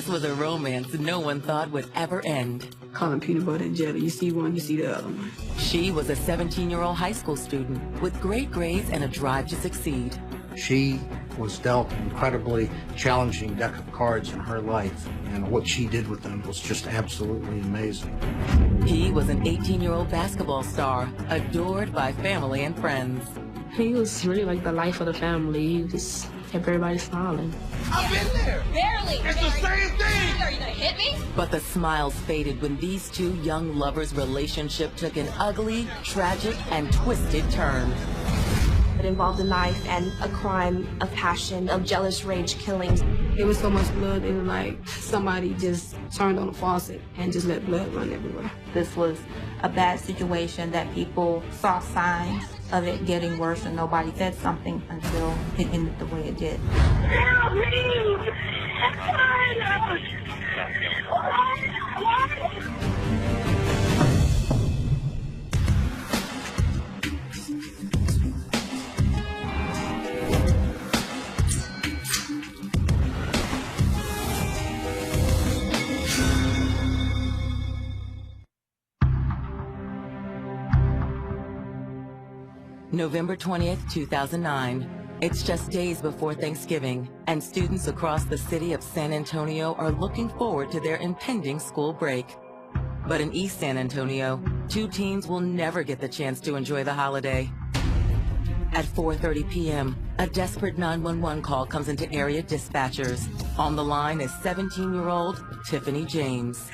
This was a romance no one thought would ever end. Call them peanut butter and jelly. You see one, you see the other one. She was a 17-year-old high school student with great grades and a drive to succeed. She was dealt an incredibly challenging deck of cards in her life, and what she did with them was just absolutely amazing. He was an 18-year-old basketball star, adored by family and friends. He was really like the life of the family. He just kept everybody smiling. I've been there! Barely! It's the same thing! Are you gonna hit me? But the smiles faded when these two young lovers' relationship took an ugly, tragic, and twisted turn. It involved a knife and a crime of passion, of jealous rage killings. There was so much blood, it was like somebody just turned on a faucet and just let blood run everywhere. This was a bad situation that people saw signs of it getting worse and nobody said something until it ended the way it did. Help me! November 20th, 2009. It's just days before Thanksgiving, and students across the city of San Antonio are looking forward to their impending school break. But in East San Antonio, two teens will never get the chance to enjoy the holiday. At 4:30 p.m., a desperate 911 call comes into area dispatchers. On the line is 17-year-old Tiffany James.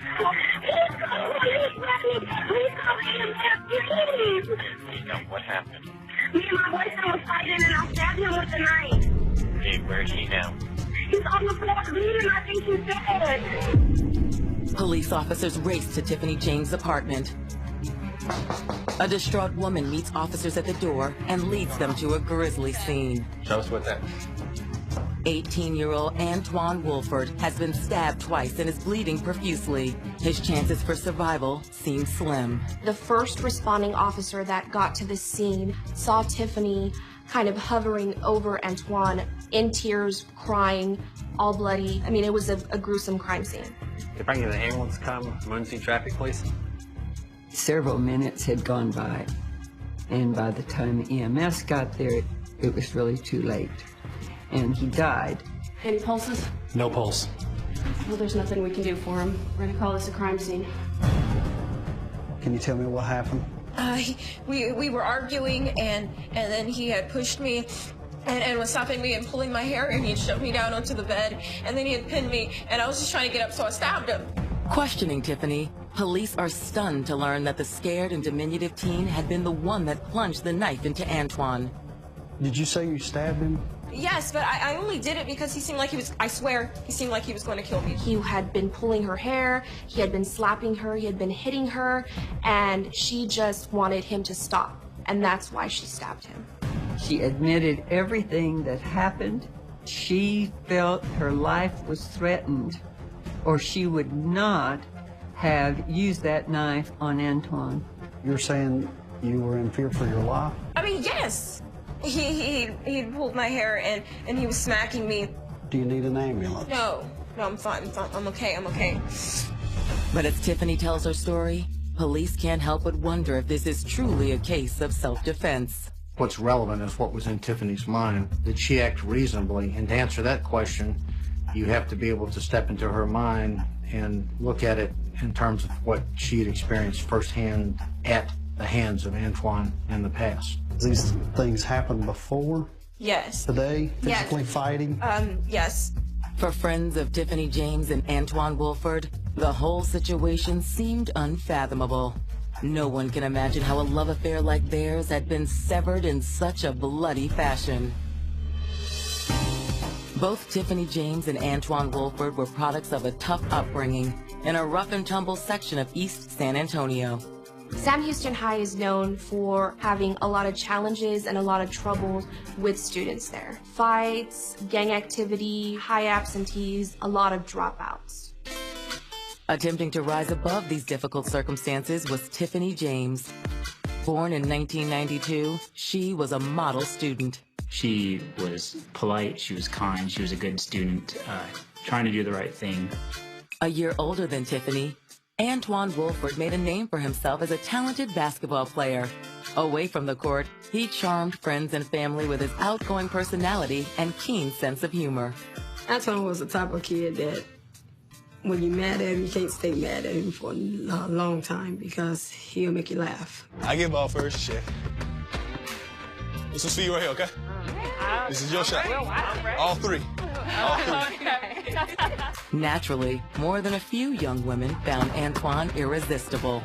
What happened? Me and my boyfriend was fighting and I stabbed him with a knife. Hey, where is he now? He's on the floor bleeding. I think he's dead. Police officers race to Tiffany James' apartment. A distraught woman meets officers at the door and leads them to a grisly scene. Show us what that 18-year-old Antoine Wolford has been stabbed twice and is bleeding profusely. His chances for survival seem slim. The first responding officer that got to the scene saw Tiffany kind of hovering over Antoine, in tears, crying, all bloody. I mean, it was a gruesome crime scene. If I can get an ambulance to come, emergency traffic, please. Several minutes had gone by, and by the time the EMS got there, it was really too late. And he died. Any pulses? No pulse. Well, there's nothing we can do for him. We're gonna call this a crime scene. Can you tell me what happened? We were arguing, and then he had pushed me and was stopping me and pulling my hair, and he had shoved me down onto the bed, and then he had pinned me, and I was just trying to get up, so I stabbed him. Questioning Tiffany, police are stunned to learn that the scared and diminutive teen had been the one that plunged the knife into Antoine. Did you say you stabbed him? Yes, but I only did it because he seemed like he was, I swear, he seemed like he was going to kill me. He had been pulling her hair, he had been slapping her, he had been hitting her, and she just wanted him to stop, and that's why she stabbed him. She admitted everything that happened. She felt her life was threatened, or she would not have used that knife on Antoine. You're saying you were in fear for your life? I mean, yes. He pulled my hair, and he was smacking me. Do you need an ambulance? No, I'm fine, I'm okay. But as Tiffany tells her story, police can't help but wonder if this is truly a case of self-defense. What's relevant is what was in Tiffany's mind. Did she act reasonably? And to answer that question, you have to be able to step into her mind and look at it in terms of what she had experienced firsthand at the hands of Antoine in the past. These things happened before? Yes. Today? Physically yes. Fighting? Yes. For friends of Tiffany James and Antoine Wolford, the whole situation seemed unfathomable. No one can imagine how a love affair like theirs had been severed in such a bloody fashion. Both Tiffany James and Antoine Wolford were products of a tough upbringing in a rough and tumble section of East San Antonio. Sam Houston High is known for having a lot of challenges and a lot of trouble with students there. Fights, gang activity, high absentees, a lot of dropouts. Attempting to rise above these difficult circumstances was Tiffany James. Born in 1992, she was a model student. She was polite, she was kind, she was a good student. trying to do the right thing. A year older than Tiffany, Antoine Wolford made a name for himself as a talented basketball player. Away from the court, he charmed friends and family with his outgoing personality and keen sense of humor. Antoine was the type of kid that when you're mad at him, you can't stay mad at him for a long time because he'll make you laugh. I get ball first, Chef. This is for you right here, okay? This is your shot. All three. All three. Naturally, more than a few young women found Antoine irresistible.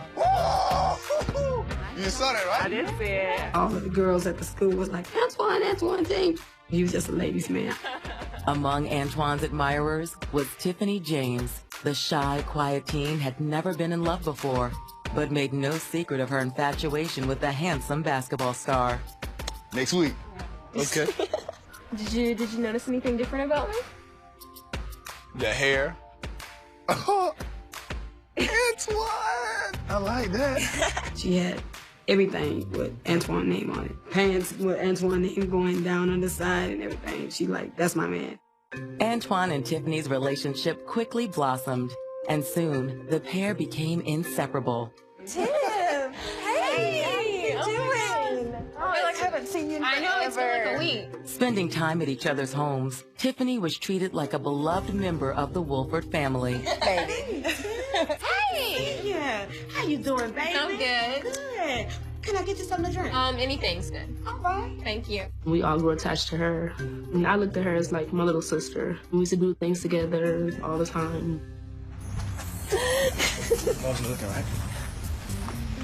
You saw that, right? I did see it. All of the girls at the school was like, Antoine James. He was just a ladies' man. Among Antoine's admirers was Tiffany James. The shy, quiet teen had never been in love before, but made no secret of her infatuation with the handsome basketball star. Next week. Okay. Did you notice anything different about me? The hair. Oh, Antoine! I like that. She had everything with Antoine's name on it. Pants with Antoine's name going down on the side and everything. She like, that's my man. Antoine and Tiffany's relationship quickly blossomed, and soon the pair became inseparable. Tim! Hey! How you doing? I haven't seen you in forever. I know, it's been like a week. Spending time at each other's homes, Tiffany was treated like a beloved member of the Wolford family. Baby. Hey! Yeah. How you doing, baby? I'm good. Good. Can I get you something to drink? Anything's good. All right. Thank you. We all grew attached to her. And I looked at her as like my little sister. We used to do things together all the time. How's it looking, right?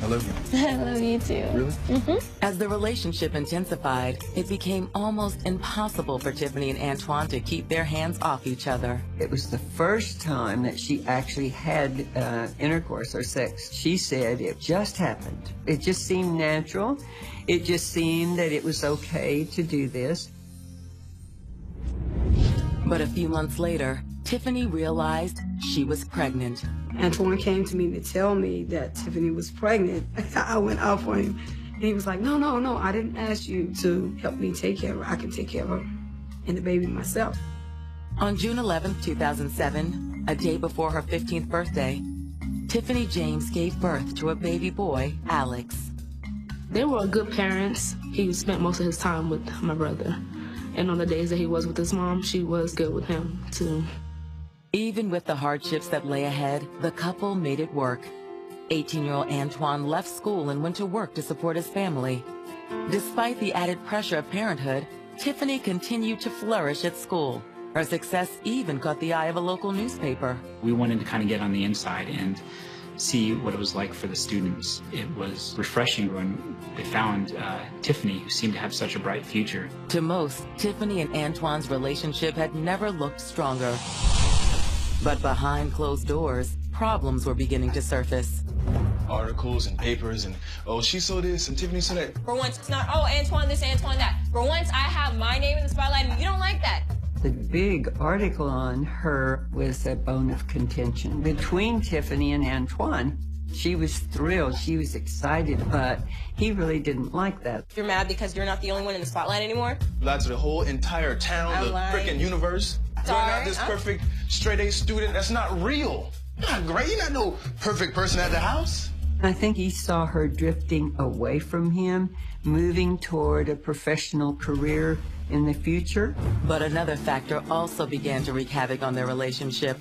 I love you. I love you too. Really? Mm-hmm. As the relationship intensified, it became almost impossible for Tiffany and Antoine to keep their hands off each other. It was the first time that she actually had intercourse or sex. She said it just happened. It just seemed natural. It just seemed that it was okay to do this. But a few months later, Tiffany realized she was pregnant. Antoine came to me to tell me that Tiffany was pregnant. I went up on him. And he was like, no, I didn't ask you to help me take care of her. I can take care of her and the baby myself. On June 11, 2007, a day before her 15th birthday, Tiffany James gave birth to a baby boy, Alex. They were good parents. He spent most of his time with my brother. And on the days that he was with his mom, she was good with him, too. Even with the hardships that lay ahead, the couple made it work. 18-year-old Antoine left school and went to work to support his family. Despite the added pressure of parenthood, Tiffany continued to flourish at school. Her success even caught the eye of a local newspaper. We wanted to kind of get on the inside and see what it was like for the students. It was refreshing when they found Tiffany, who seemed to have such a bright future. To most, Tiffany and Antoine's relationship had never looked stronger. But behind closed doors, problems were beginning to surface. Articles and papers and, oh, she saw this and Tiffany saw that. For once, it's not, oh, Antoine this, Antoine that. For once, I have my name in the spotlight and you don't like that. The big article on her was a bone of contention between Tiffany and Antoine. She was thrilled, she was excited, but he really didn't like that. You're mad because you're not the only one in the spotlight anymore? Lied to the whole entire town, the freaking universe. You're not this perfect straight-A student. That's not real. You're not great. You're not no perfect person at the house. I think he saw her drifting away from him, moving toward a professional career in the future. But another factor also began to wreak havoc on their relationship: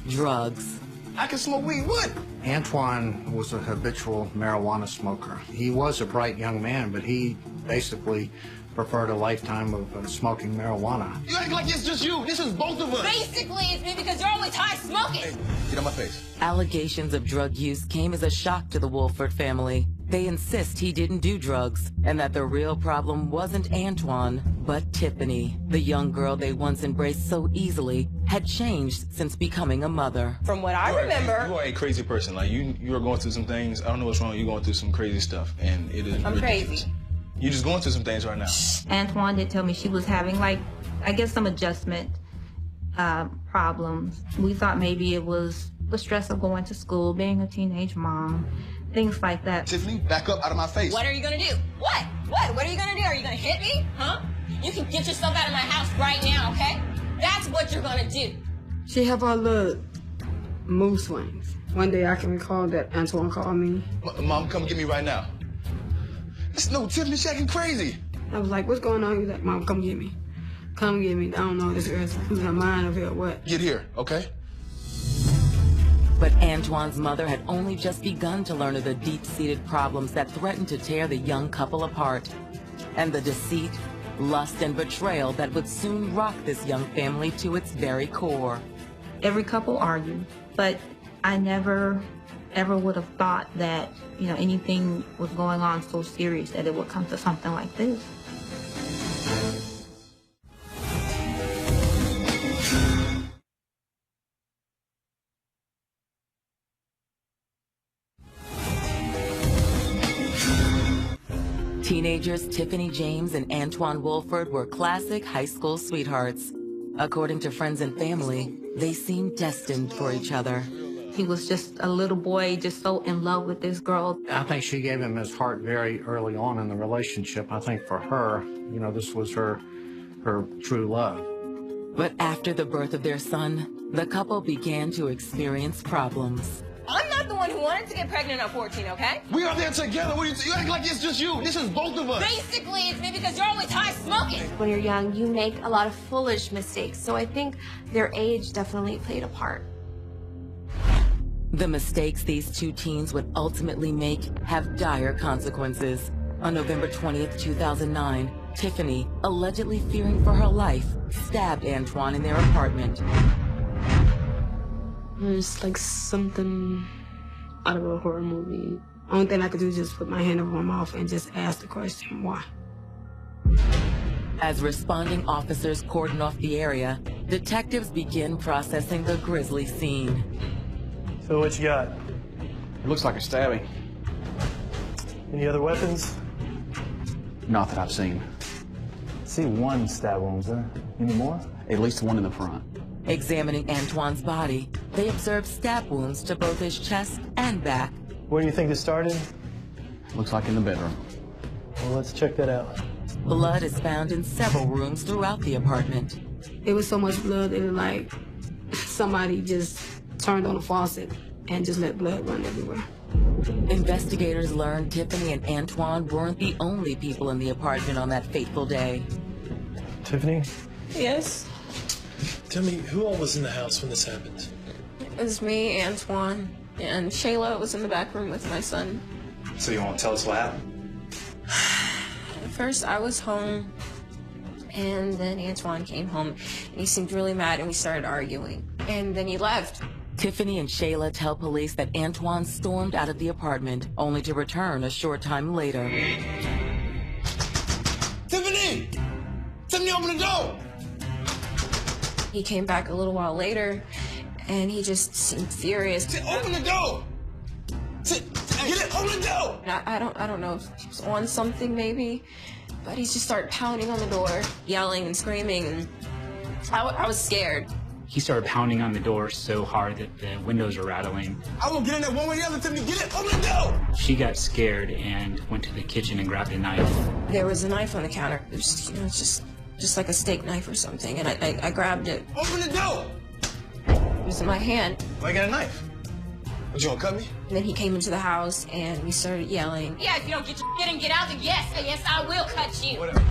drugs. I can smoke weed, what? Antoine was a habitual marijuana smoker. He was a bright young man, but he basically preferred a lifetime of smoking marijuana. You act like it's just you. This is both of us. Basically, it's me because you're always high smoking. Hey, get on my face. Allegations of drug use came as a shock to the Wolford family. They insist he didn't do drugs, and that the real problem wasn't Antoine, but Tiffany. The young girl they once embraced so easily had changed since becoming a mother. From what I remember... You are a crazy person. Like, you are going through some things. I don't know what's wrong. You're going through some crazy stuff, and it is I'm ridiculous. crazy. You're just going through some things right now. Antoine did tell me she was having, like, I guess some adjustment problems. We thought maybe it was the stress of going to school, being a teenage mom, things like that. Tiffany, back up out of my face. What are you gonna do? What? What are you gonna do? Are you gonna hit me? Huh? You can get yourself out of my house right now, okay? That's what you're gonna do. She have her little mood swings. One day I can recall that Antoine called me. Mom, come get me right now. No, Tiffany, she acting crazy. I was like, what's going on? He was like, Mom, come get me. Come get me. I don't know, this girl's losing her mind over here or what. Get here, okay? But Antoine's mother had only just begun to learn of the deep-seated problems that threatened to tear the young couple apart, and the deceit, lust, and betrayal that would soon rock this young family to its very core. Every couple argued, but I never ever would have thought that, you know, anything was going on so serious that it would come to something like this. Teenagers Tiffany James and Antoine Wolford were classic high school sweethearts. According to friends and family, they seemed destined for each other. He was just a little boy, just so in love with this girl. I think she gave him his heart very early on in the relationship. I think for her, you know, this was her true love. But after the birth of their son, the couple began to experience problems. I'm not the one who wanted to get pregnant at 14, okay? We are there together. You act like it's just you. This is both of us. Basically, it's me because you're always high smoking. When you're young, you make a lot of foolish mistakes. So I think their age definitely played a part. The mistakes these two teens would ultimately make have dire consequences. On November 20th, 2009, Tiffany, allegedly fearing for her life, stabbed Antoine in their apartment. It's like something out of a horror movie. Only thing I could do is just put my hand over my mouth and just ask the question, why? As responding officers cordon off the area, detectives begin processing the grisly scene. So what you got? It looks like a stabbing. Any other weapons? Not that I've seen. I see one stab wound, sir. Any more? At least one in the front. Examining Antoine's body, they observe stab wounds to both his chest and back. Where do you think this started? Looks like in the bedroom. Well, let's check that out. Blood is found in several rooms throughout the apartment. It was so much blood, it was like somebody just turned on a faucet and just let blood run everywhere. Investigators learned Tiffany and Antoine weren't the only people in the apartment on that fateful day. Tiffany? Yes? Tell me, who all was in the house when this happened? It was me, Antoine, and Shayla was in the back room with my son. So you won't tell us what happened? At first, I was home, and then Antoine came home, and he seemed really mad, and we started arguing. And then he left. Tiffany and Shayla tell police that Antoine stormed out of the apartment, only to return a short time later. Tiffany! Tiffany, open the door! He came back a little while later, and he just seemed furious. Open the door! Get it, open the door! I don't know if he was on something, maybe, but he just started pounding on the door, yelling and screaming, and I was scared. He started pounding on the door so hard that the windows were rattling. I won't get in there one way or the other, Tiffany. Get it, open the door! She got scared and went to the kitchen and grabbed a knife. There was a knife on the counter. It was, it's just like a steak knife or something, and I grabbed it. Open the door! It was in my hand. Why you got a knife? What, you gonna cut me? And then he came into the house, and we started yelling. Yeah, if you don't get your shit and get out, then yes, I will cut you. Whatever.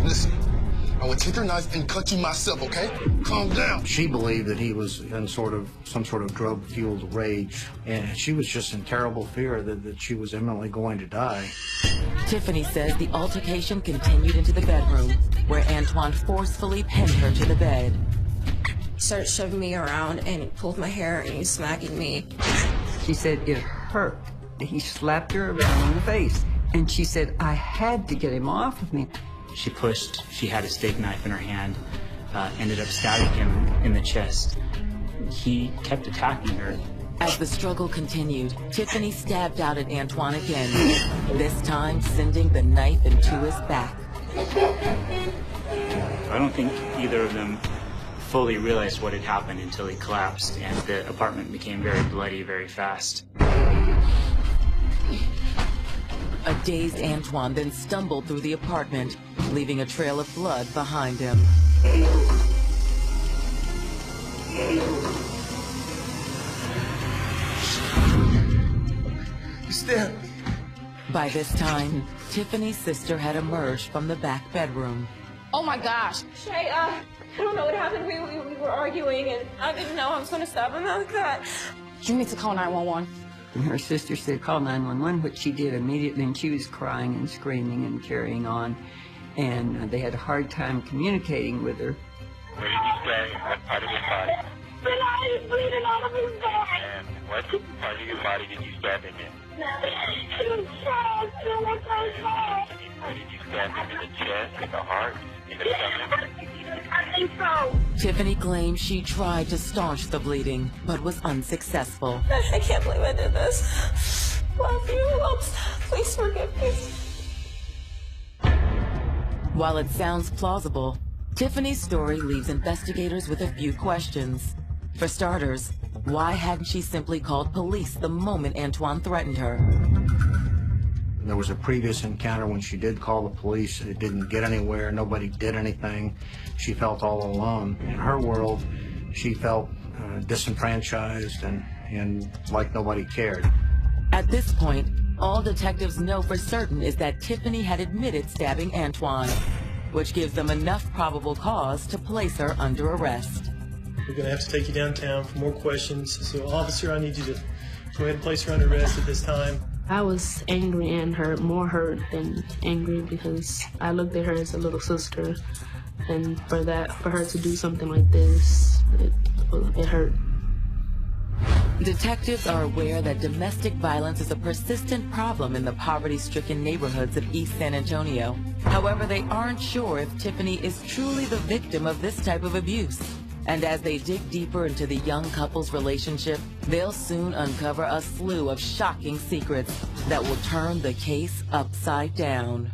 Listen, I will take your knife and cut you myself, okay? Calm down. She believed that he was in some sort of drug-fueled rage, and she was just in terrible fear that she was imminently going to die. Tiffany says the altercation continued into the bedroom, where Antoine forcefully pinned her to the bed. He started shoving me around, and he pulled my hair, and he was smacking me. She said it hurt. He slapped her around in the face, and she said, I had to get him off of me. She pushed, she had a steak knife in her hand, ended up stabbing him in the chest. He kept attacking her. As the struggle continued, Tiffany stabbed out at Antoine again, this time sending the knife into his back. I don't think either of them fully realized what had happened until he collapsed, and the apartment became very bloody very fast. A dazed Antoine then stumbled through the apartment, leaving a trail of blood behind him. You stabbed me. By this time, Tiffany's sister had emerged from the back bedroom. Oh my gosh. Shay, I don't know what happened. We were arguing and I didn't know I was going to stab him like that. You need to call 911. And her sister said, call 911, which she did immediately, and she was crying and screaming and carrying on. And they had a hard time communicating with her. Where did you stab? What part of your body? But I was bleeding all over his back. And what part of your body did you stab him in? He was shot. Where did you stab him? In the chest, in the heart, in the stomach? I think so. Tiffany claims she tried to staunch the bleeding, but was unsuccessful. I can't believe I did this. Love you. Please forgive me. While it sounds plausible, Tiffany's story leaves investigators with a few questions. For starters, why hadn't she simply called police the moment Antoine threatened her? There was a previous encounter when she did call the police. It didn't get anywhere. Nobody did anything. She felt all alone. In her world, she felt disenfranchised and like nobody cared. At this point, all detectives know for certain is that Tiffany had admitted stabbing Antoine, which gives them enough probable cause to place her under arrest. We're going to have to take you downtown for more questions. So, officer, I need you to go ahead and place her under arrest at this time. I was angry and hurt, more hurt than angry, because I looked at her as a little sister, and for her to do something like this, it hurt. Detectives are aware that domestic violence is a persistent problem in the poverty-stricken neighborhoods of East San Antonio. However, they aren't sure if Tiffany is truly the victim of this type of abuse. And as they dig deeper into the young couple's relationship, they'll soon uncover a slew of shocking secrets that will turn the case upside down.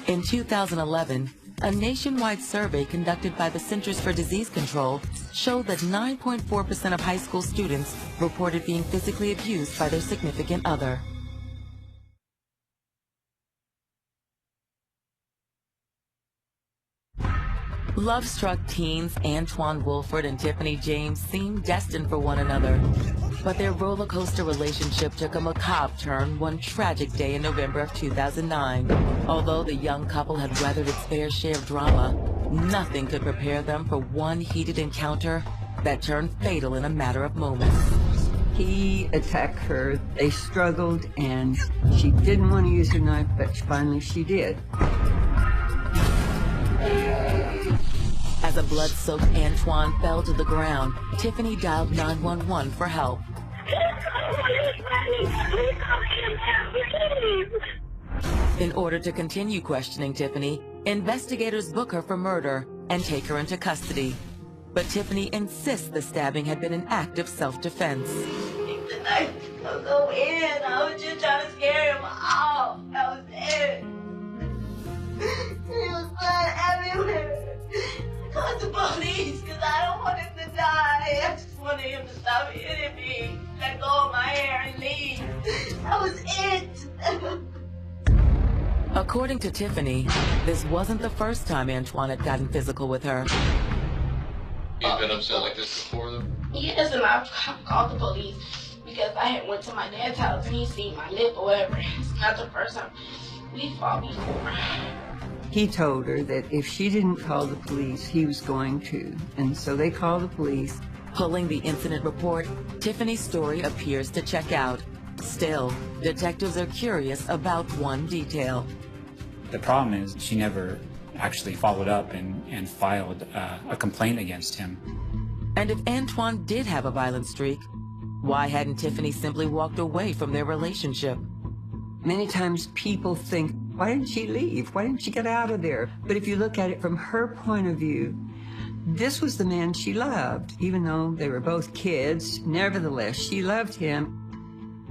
In 2011, a nationwide survey conducted by the Centers for Disease Control showed that 9.4% of high school students reported being physically abused by their significant other. Love-struck teens Antoine Wolford and Tiffany James seemed destined for one another, but their roller coaster relationship took a macabre turn one tragic day in November of 2009. Although the young couple had weathered its fair share of drama, nothing could prepare them for one heated encounter that turned fatal in a matter of moments. He attacked her, they struggled, and she didn't want to use her knife, but finally she did. As a blood-soaked Antoine fell to the ground, Tiffany dialed 911 for help. In order to continue questioning Tiffany, investigators book her for murder and take her into custody. But Tiffany insists the stabbing had been an act of self-defense. The knife was go in. I was just trying to scare him off. That was it. He was blood everywhere. I called the police because I don't want him to die. I just wanted him to stop hitting me, let go of my hair and leave. That was it. According to Tiffany, this wasn't the first time Antoine had gotten physical with her. You've been upset like this before, though? Yes, and I called the police because I had went to my dad's house and he seen my lip or whatever. It's not the first time we fought before. He told her that if she didn't call the police, he was going to. And so they called the police. Pulling the incident report, Tiffany's story appears to check out. Still, detectives are curious about one detail. The problem is she never actually followed up and filed a complaint against him. And if Antoine did have a violent streak, why hadn't Tiffany simply walked away from their relationship? Many times people think, why didn't she leave? Why didn't she get out of there? But if you look at it from her point of view, this was the man she loved. Even though they were both kids, nevertheless, she loved him.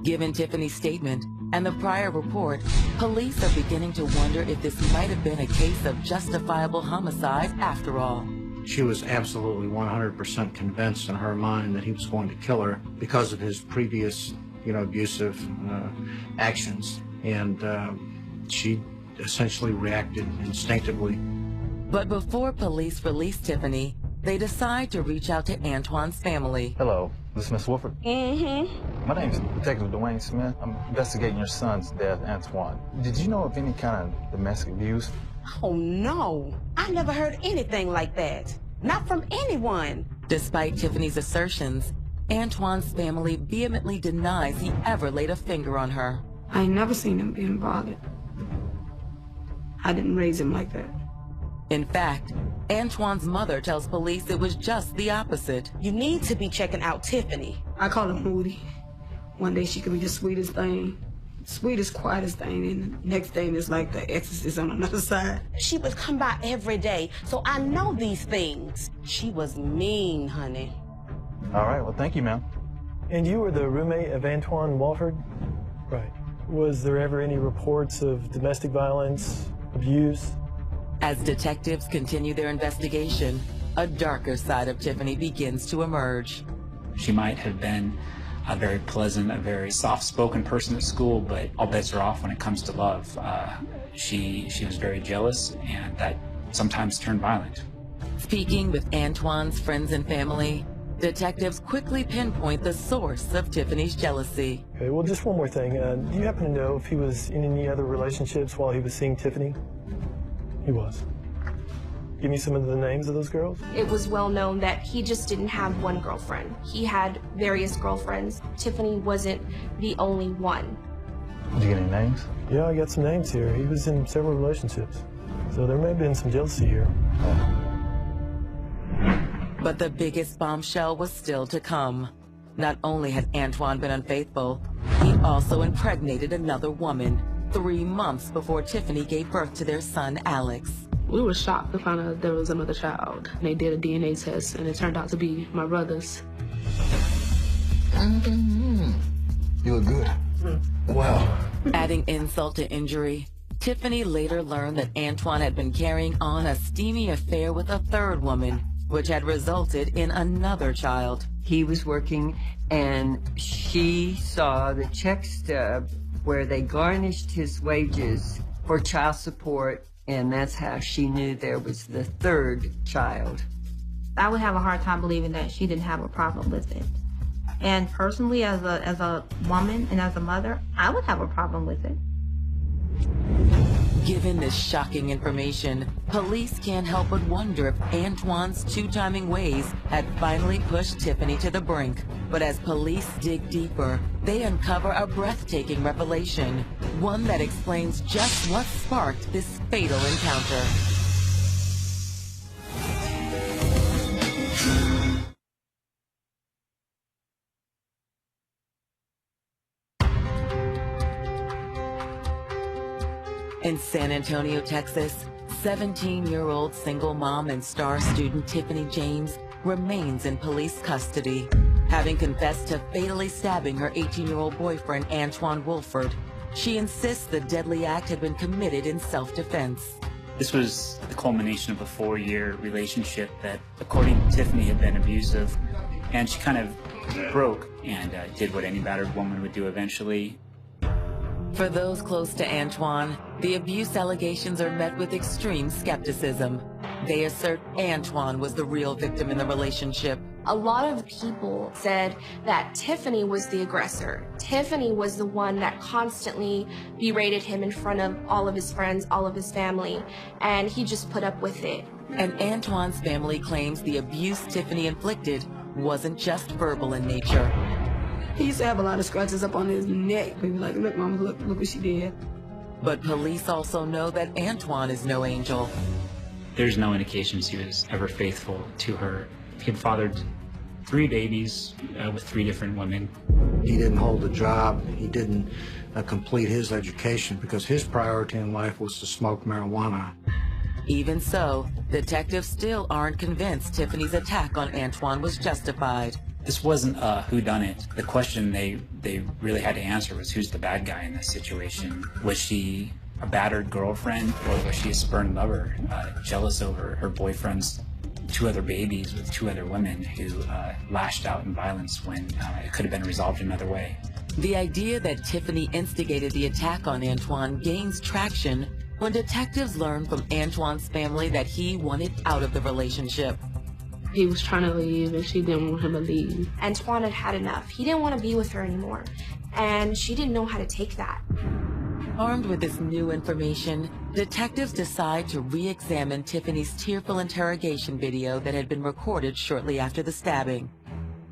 Given Tiffany's statement and the prior report, police are beginning to wonder if this might have been a case of justifiable homicide after all. She was absolutely 100% convinced in her mind that he was going to kill her because of his previous, abusive actions. And she essentially reacted instinctively. But before police release Tiffany, they decide to reach out to Antoine's family. Hello, this is Miss Wolford? Mm-hmm. My name's Detective Dwayne Smith. I'm investigating your son's death, Antoine. Did you know of any kind of domestic abuse? Oh, no. I never heard anything like that. Not from anyone. Despite Tiffany's assertions, Antoine's family vehemently denies he ever laid a finger on her. I ain't never seen him being bothered. I didn't raise him like that. In fact, Antoine's mother tells police it was just the opposite. You need to be checking out Tiffany. I call her Moody. One day she could be the sweetest thing, sweetest, quietest thing, and the next thing is like the exorcist on another side. She would come by every day, so I know these things. She was mean, honey. All right, well, thank you, ma'am. And you were the roommate of Antoine Walford? Right. Was there ever any reports of domestic violence, abuse? As detectives continue their investigation, a darker side of Tiffany begins to emerge. She might have been a very pleasant, a very soft-spoken person at school, but all bets are off when it comes to love. She was very jealous, and that sometimes turned violent. Speaking with Antoine's friends and family, detectives quickly pinpoint the source of Tiffany's jealousy. Okay, well, just one more thing. Do you happen to know if he was in any other relationships while he was seeing Tiffany? He was. Give me some of the names of those girls. It was well known that he just didn't have one girlfriend. He had various girlfriends. Tiffany wasn't the only one. Did you get any names? Yeah, I got some names here. He was in several relationships. So there may have been some jealousy here. But the biggest bombshell was still to come. Not only had Antoine been unfaithful, he also impregnated another woman 3 months before Tiffany gave birth to their son, Alex. We were shocked to find out there was another child. They did a DNA test, and it turned out to be my brother's. You look good. Wow. Adding insult to injury, Tiffany later learned that Antoine had been carrying on a steamy affair with a third woman, which had resulted in another child. He was working, and she saw the check stub where they garnished his wages for child support, and that's how she knew there was the third child. I would have a hard time believing that she didn't have a problem with it. And personally, as a woman and as a mother, I would have a problem with it. Given this shocking information, police can't help but wonder if Antoine's two-timing ways had finally pushed Tiffany to the brink. But as police dig deeper, they uncover a breathtaking revelation, one that explains just what sparked this fatal encounter. In San Antonio, Texas, 17-year-old single mom and star student Tiffany James remains in police custody, having confessed to fatally stabbing her 18-year-old boyfriend Antoine Wolford. She insists the deadly act had been committed in self-defense. This was the culmination of a 4-year relationship that, according to Tiffany, had been abusive, and she kind of broke and did what any battered woman would do eventually. For those close to Antoine, the abuse allegations are met with extreme skepticism. They assert Antoine was the real victim in the relationship. A lot of people said that Tiffany was the aggressor. Tiffany was the one that constantly berated him in front of all of his friends, all of his family, and he just put up with it. And Antoine's family claims the abuse Tiffany inflicted wasn't just verbal in nature. He used to have a lot of scratches up on his neck. People like, look, mama, look what she did. But police also know that Antoine is no angel. There's no indications he was ever faithful to her. He had fathered 3 babies with 3 different women. He didn't hold a job. He didn't complete his education because his priority in life was to smoke marijuana. Even so, detectives still aren't convinced Tiffany's attack on Antoine was justified. This wasn't a whodunit. The question they really had to answer was, who's the bad guy in this situation? Was she a battered girlfriend, or was she a spurned lover, jealous over her boyfriend's 2 other babies with 2 other women who lashed out in violence when it could have been resolved another way? The idea that Tiffany instigated the attack on Antoine gains traction when detectives learned from Antoine's family that he wanted out of the relationship. He was trying to leave and she didn't want him to leave. Antoine had had enough. He didn't want to be with her anymore. And she didn't know how to take that. Armed with this new information, detectives decide to re-examine Tiffany's tearful interrogation video that had been recorded shortly after the stabbing.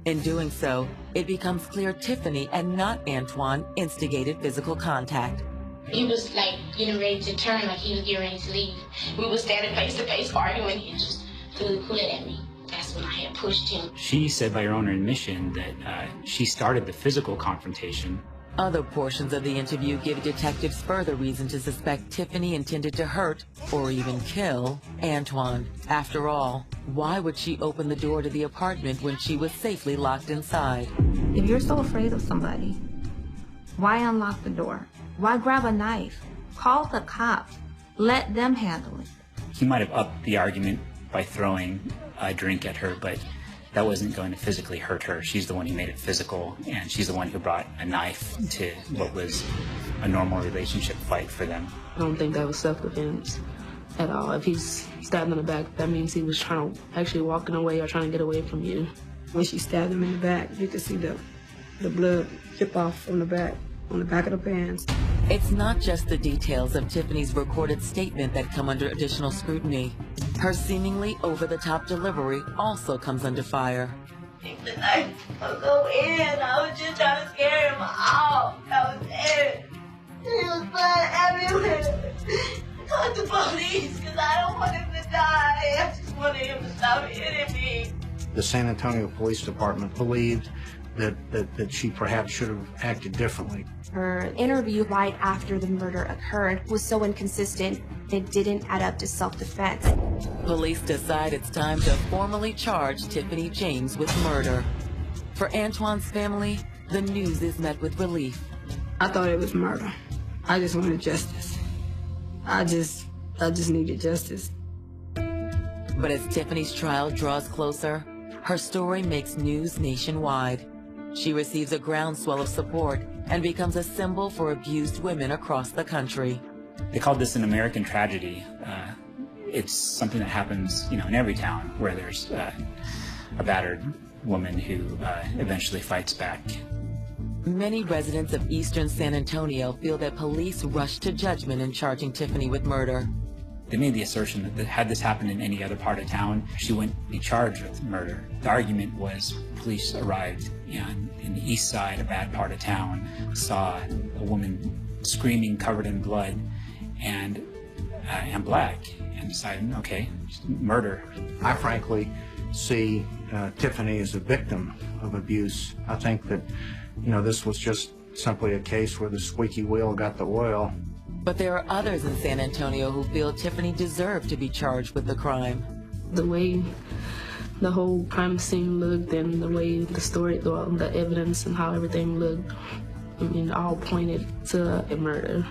In doing so, it becomes clear Tiffany and not Antoine instigated physical contact. He was like getting ready to turn, like he was getting ready to leave. We were standing face to face arguing. He just threw the hood at me. That's when I had pushed him. She said by her own admission that she started the physical confrontation. Other portions of the interview give detectives further reason to suspect Tiffany intended to hurt, or even kill, Antoine. After all, why would she open the door to the apartment when she was safely locked inside? If you're so afraid of somebody, why unlock the door? Why grab a knife? Call the cops. Let them handle it. He might have upped the argument by throwing a drink at her, but that wasn't going to physically hurt her. She's the one who made it physical, and she's the one who brought a knife to what was a normal relationship fight for them. I don't think that was self-defense at all. If he's stabbed in the back, that means he was actually walking away or trying to get away from you. When she stabbed him in the back, you could see the blood drip off from the back, on the back of the pants. It's not just the details of Tiffany's recorded statement that come under additional scrutiny. Her seemingly over-the-top delivery also comes under fire. The knife will go in. I was just trying to scare him off. That was it. There was blood everywhere. I called the police because I don't want him to die. I just wanted him to stop hitting me. The San Antonio Police Department believed that she perhaps should have acted differently. Her interview right after the murder occurred was so inconsistent, it didn't add up to self-defense. Police decide it's time to formally charge Tiffany James with murder. For Antoine's family, the news is met with relief. I thought it was murder. I just wanted justice. I just needed justice. But as Tiffany's trial draws closer, her story makes news nationwide. She receives a groundswell of support and becomes a symbol for abused women across the country. They called this an American tragedy. It's something that happens, in every town where there's a battered woman who eventually fights back. Many residents of eastern San Antonio feel that police rushed to judgment in charging Tiffany with murder. They made the assertion that had this happened in any other part of town, she wouldn't be charged with murder. The argument was police arrived in the east side, a bad part of town, saw a woman screaming, covered in blood, and black, and decided, okay, murder. I frankly see Tiffany as a victim of abuse. I think that, this was just simply a case where the squeaky wheel got the oil. But there are others in San Antonio who feel Tiffany deserved to be charged with the crime. The way the whole crime scene looked and the way the story, the evidence and how everything looked, all pointed to a murder.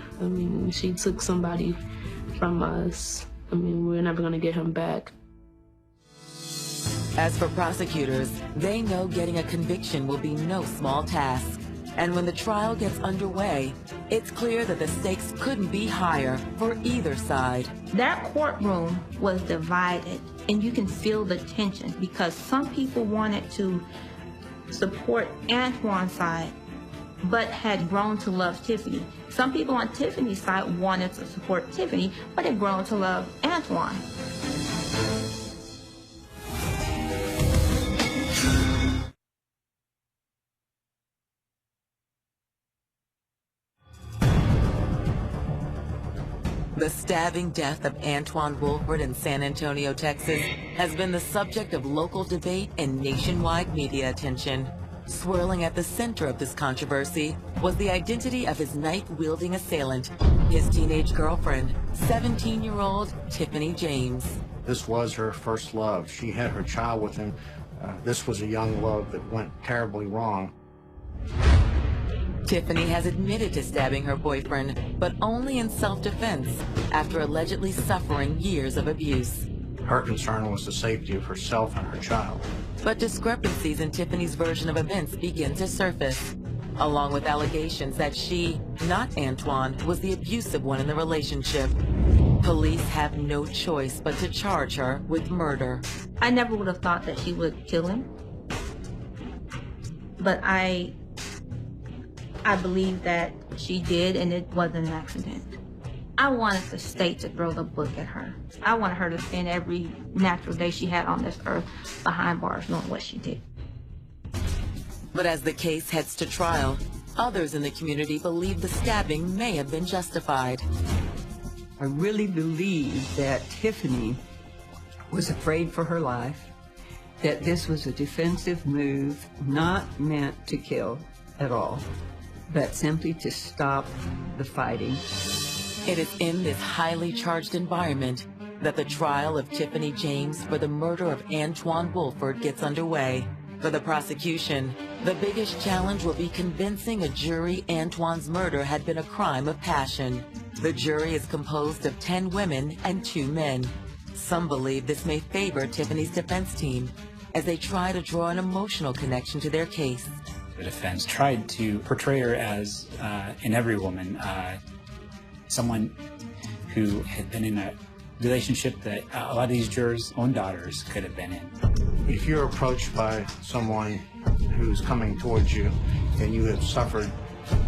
She took somebody from us. We're never going to get him back. As for prosecutors, they know getting a conviction will be no small task. And when the trial gets underway, it's clear that the stakes couldn't be higher for either side. That courtroom was divided, and you can feel the tension because some people wanted to support Antoine's side, but had grown to love Tiffany. Some people on Tiffany's side wanted to support Tiffany, but had grown to love Antoine. The stabbing death of Antoine Wolford in San Antonio, Texas, has been the subject of local debate and nationwide media attention. Swirling at the center of this controversy was the identity of his knife-wielding assailant, his teenage girlfriend, 17-year-old Tiffany James. This was her first love. She had her child with him. This was a young love that went terribly wrong. Tiffany has admitted to stabbing her boyfriend, but only in self-defense after allegedly suffering years of abuse. Her concern was the safety of herself and her child. But discrepancies in Tiffany's version of events begin to surface, along with allegations that she, not Antoine, was the abusive one in the relationship. Police have no choice but to charge her with murder. I never would have thought that she would kill him, but I believe that she did, and it wasn't an accident. I wanted the state to throw the book at her. I wanted her to spend every natural day she had on this earth behind bars knowing what she did. But as the case heads to trial, others in the community believe the stabbing may have been justified. I really believe that Tiffany was afraid for her life, that this was a defensive move not meant to kill at all, but simply to stop the fighting. It is in this highly charged environment that the trial of Tiffany James for the murder of Antwon Woolford gets underway. For the prosecution, the biggest challenge will be convincing a jury Antwon's murder had been a crime of passion. The jury is composed of 10 women and 2 men. Some believe this may favor Tiffany's defense team as they try to draw an emotional connection to their case. The defense tried to portray her as, in every woman, someone who had been in a relationship that a lot of these jurors' own daughters could have been in. If you're approached by someone who's coming towards you and you have suffered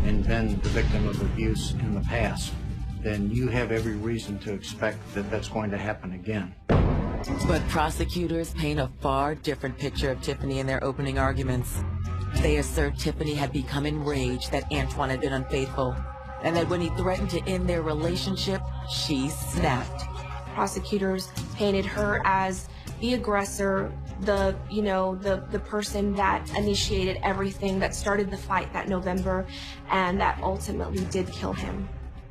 and been the victim of abuse in the past, then you have every reason to expect that that's going to happen again. But prosecutors paint a far different picture of Tiffany in their opening arguments. They assert Tiffany had become enraged that Antwon had been unfaithful, and that when he threatened to end their relationship, she snapped. Prosecutors painted her as the aggressor, the person that initiated everything, that started the fight that November, and that ultimately did kill him.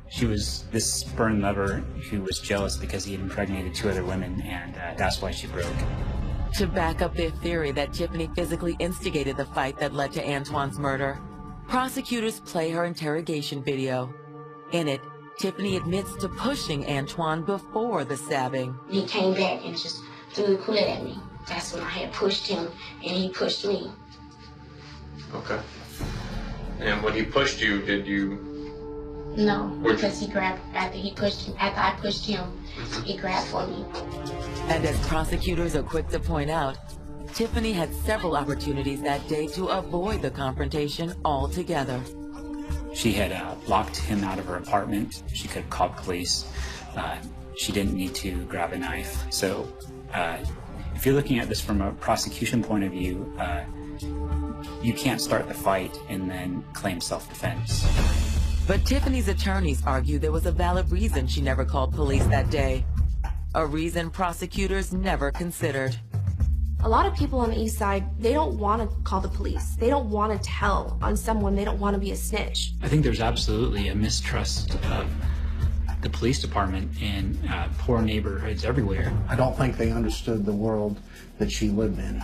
She was this spurned lover who was jealous because he had impregnated 2 other women, and that's why she broke. To back up their theory that Tiffany physically instigated the fight that led to Antwon's murder, prosecutors play her interrogation video. In it, Tiffany admits to pushing Antwon before the stabbing. He came back and just threw the quilt at me. That's when I had pushed him, and he pushed me. Okay. And when he pushed you, did you... No, because he grabbed after I pushed him, he grabbed for me. And as prosecutors are quick to point out, Tiffany had several opportunities that day to avoid the confrontation altogether. She had locked him out of her apartment. She could have called police. She didn't need to grab a knife. So if you're looking at this from a prosecution point of view, you can't start the fight and then claim self-defense. But Tiffany's attorneys argue there was a valid reason she never called police that day. A reason prosecutors never considered. A lot of people on the East Side, they don't want to call the police. They don't want to tell on someone. They don't want to be a snitch. I think there's absolutely a mistrust of the police department in poor neighborhoods everywhere. I don't think they understood the world that she lived in.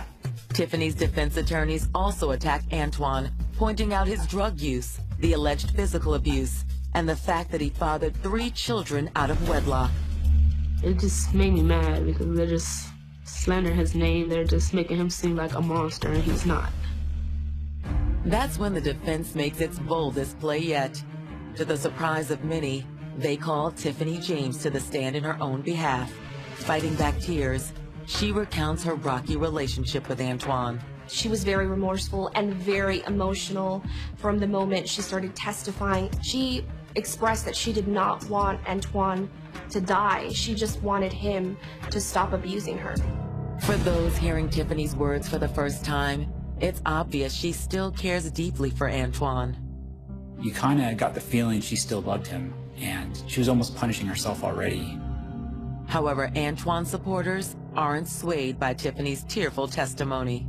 Tiffany's defense attorneys also attack Antwon, pointing out his drug use, the alleged physical abuse, and the fact that he fathered 3 children out of wedlock. It just made me mad because they're just slandering his name. They're just making him seem like a monster, and he's not. That's when the defense makes its boldest play yet. To the surprise of many, they call Tiffany James to the stand in her own behalf. Fighting back tears, she recounts her rocky relationship with Antwon. She was very remorseful and very emotional from the moment she started testifying. She expressed that she did not want Antwon to die. She just wanted him to stop abusing her. For those hearing Tiffany's words for the first time, it's obvious she still cares deeply for Antwon. You kind of got the feeling she still loved him, and she was almost punishing herself already. However, Antwon supporters aren't swayed by Tiffany's tearful testimony.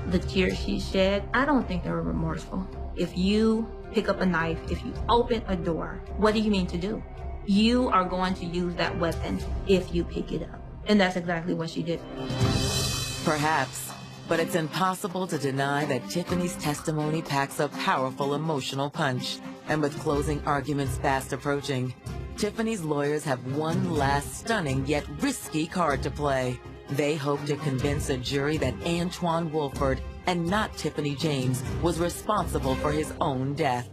The tears she shed, I don't think they were remorseful. If you pick up a knife, if you open a door, what do you mean to do? You are going to use that weapon if you pick it up. And that's exactly what she did. Perhaps, but it's impossible to deny that Tiffany's testimony packs a powerful emotional punch. And with closing arguments fast approaching, Tiffany's lawyers have one last stunning yet risky card to play. They hope to convince a jury that Antwon Woolford, and not Tiffany James, was responsible for his own death.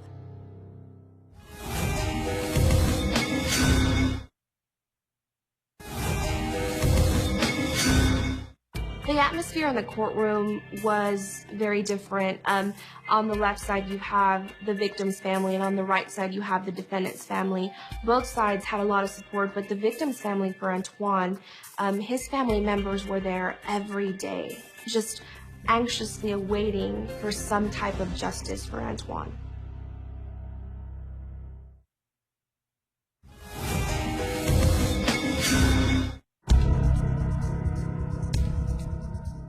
The atmosphere in the courtroom was very different. On the left side, you have the victim's family, and on the right side, you have the defendant's family. Both sides had a lot of support, but the victim's family for Antoine, his family members were there every day, just anxiously awaiting for some type of justice for Antoine.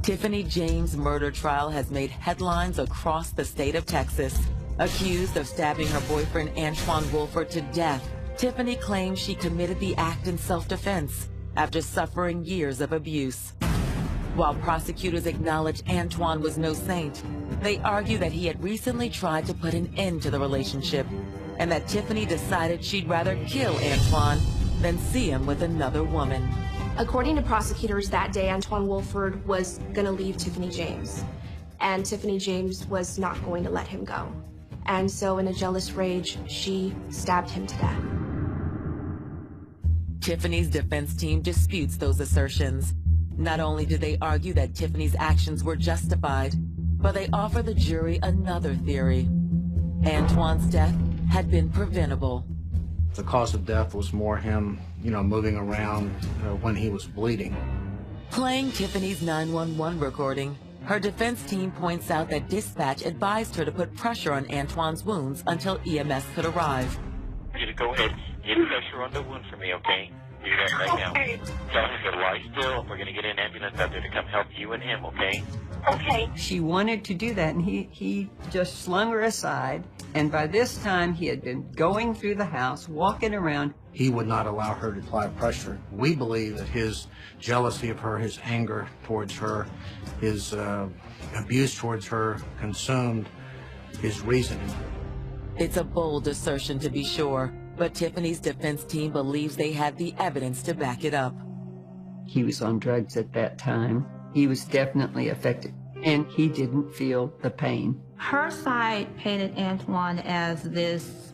Tiffany James' murder trial has made headlines across the state of Texas. Accused of stabbing her boyfriend Antoine Wolford to death, Tiffany claims she committed the act in self-defense after suffering years of abuse. While prosecutors acknowledge Antoine was no saint, they argue that he had recently tried to put an end to the relationship and that Tiffany decided she'd rather kill Antoine than see him with another woman. According to prosecutors that day, Antoine Wolford was going to leave Tiffany James, and Tiffany James was not going to let him go. And so in a jealous rage, she stabbed him to death. Tiffany's defense team disputes those assertions. Not only do they argue that Tiffany's actions were justified, but they offer the jury another theory. Antoine's death had been preventable. The cause of death was more him, moving around when he was bleeding. Playing Tiffany's 911 recording, her defense team points out that dispatch advised her to put pressure on Antoine's wounds until EMS could arrive. You to go ahead, get pressure on the wound for me, okay? Do that right now. Tell him to lie still. We're going to get an ambulance out there to come help you and him, okay? Okay. She wanted to do that, and he just slung her aside. And by this time, he had been going through the house, walking around. He would not allow her to apply pressure. We believe that his jealousy of her, his anger towards her, his abuse towards her consumed his reasoning. It's a bold assertion, to be sure, but Tiffany's defense team believes they had the evidence to back it up. He was on drugs at that time. He was definitely affected, and he didn't feel the pain. Her side painted Antoine as this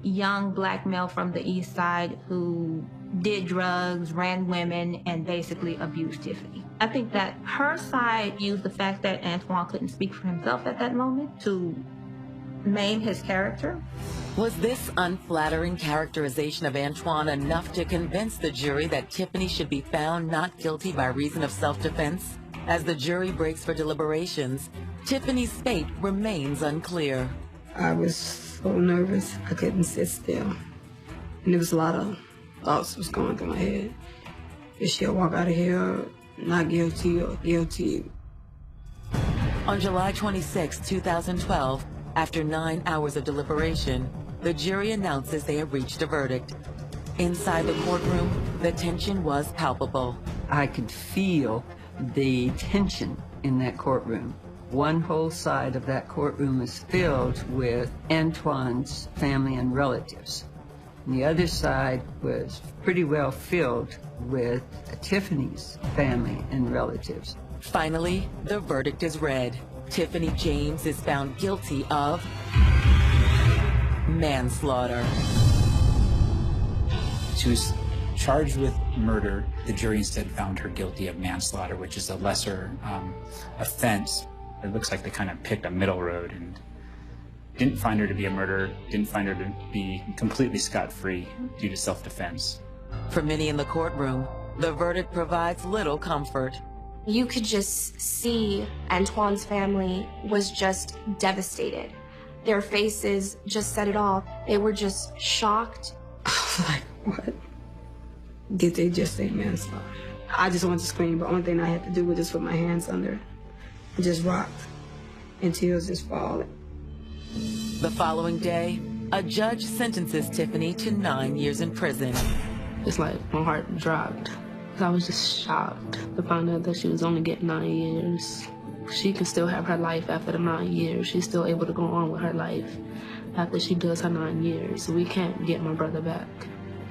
young black male from the East Side who did drugs, ran women, and basically abused Tiffany. I think that her side used the fact that Antoine couldn't speak for himself at that moment to maim his character. Was this unflattering characterization of Antoine enough to convince the jury that Tiffany should be found not guilty by reason of self-defense? As the jury breaks for deliberations, Tiffany's fate remains unclear. I was so nervous, I couldn't sit still. And there was a lot of thoughts was going through my head. If she'll walk out of here not guilty or guilty. On July 26, 2012, after 9 hours of deliberation, the jury announces they have reached a verdict. Inside the courtroom, the tension was palpable. I could feel the tension in that courtroom. One whole side of that courtroom was filled with Antoine's family and relatives. And the other side was pretty well filled with Tiffany's family and relatives. Finally, the verdict is read. Tiffany James is found guilty of manslaughter. She was charged with murder. The jury instead found her guilty of manslaughter, which is a lesser offense. It looks like they kind of picked a middle road and didn't find her to be a murderer, didn't find her to be completely scot-free due to self-defense. For many in the courtroom, the verdict provides little comfort. You could just see Antoine's family was just devastated. Their faces just said it all. They were just shocked. Like, what? Did they just say manslaughter? I just wanted to scream, but the only thing I had to do was just put my hands under it and just rocked, and tears just falling. The following day, a judge sentences Tiffany to 9 years in prison. It's like my heart dropped. I was just shocked to find out that she was only getting 9 years. She can still have her life after the 9 years. She's still able to go on with her life after she does her 9 years. We can't get my brother back.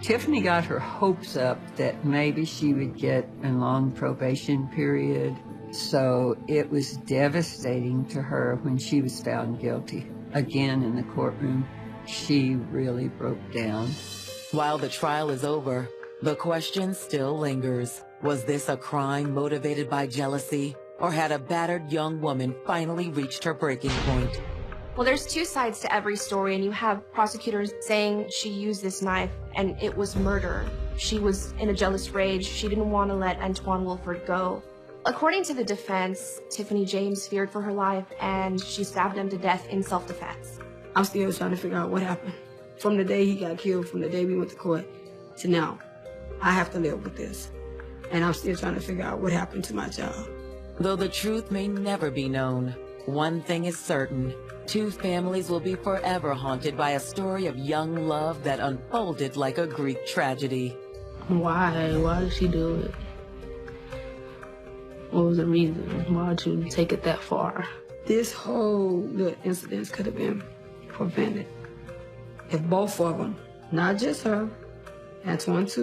Tiffany got her hopes up that maybe she would get a long probation period. So it was devastating to her when she was found guilty. Again in the courtroom, she really broke down. While the trial is over, The question still lingers. Was this a crime motivated by jealousy, or had a battered young woman finally reached her breaking point? Well, there's two sides to every story, and you have prosecutors saying she used this knife and it was murder. She was in a jealous rage. She didn't want to let Antoine Wilford go. According to the defense, Tiffany James feared for her life and she stabbed him to death in self-defense. I'm still trying to figure out what happened. From the day he got killed, from the day we went to court, to now. I have to live with this. And I'm still trying to figure out what happened to my child. Though the truth may never be known, one thing is certain. Two families will be forever haunted by a story of young love that unfolded like a Greek tragedy. Why? Why did she do it? What was the reason? Why did you take it that far? This whole little incident could have been prevented if both of them, not just her, Antoine too,